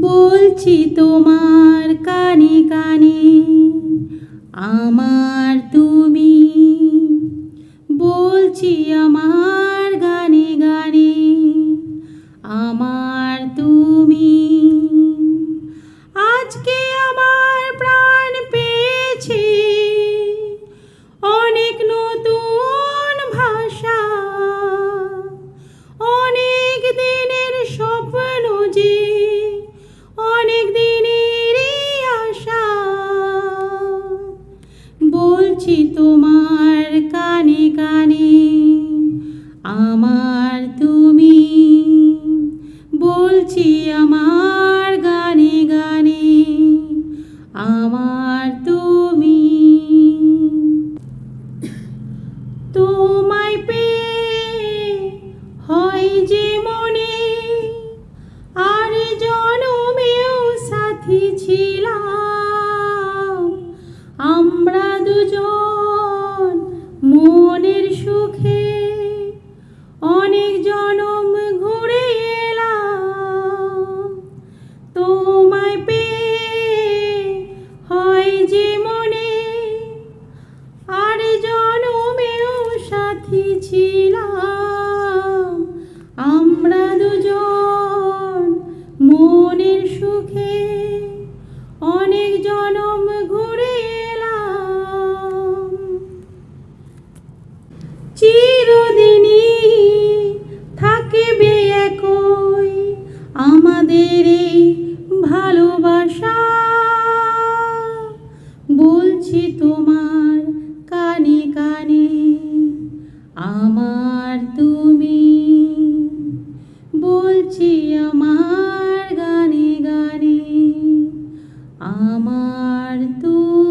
বলছি তোমার কানে কানে আমার তুমি, বলছি আমার গানে গানে আমার তুমি। আজকে আমার প্রাণ পেয়েছে অনেক নতুন ভাষা, অনেক দিনের স্বপ্ন যে অনেক দিনেরই আশা। বলছি তোমার কানে কানে আমার তুমি, বলছি আমার গানে গানে আমার তুমি। তোমায় পেয়ে হয় যে মনে আর জনমেও সাথী ছিলাম, আমরা দুজন মনের সুখে অনেক জনম ঘুরে এলাম। তোমায় পেয়ে হয় যে মনে আর জনমেও সাথী ছিলাম, আমরা দুজন মনের সুখে অনেক জনম ঘুরে এলাম। চিরদিনই থাকবে একই আমাদের এই ভালোবাসা। বলছি তোমার কানে কানে আমার তুমি, বলছি আমার গানে গানে আমার তুমি।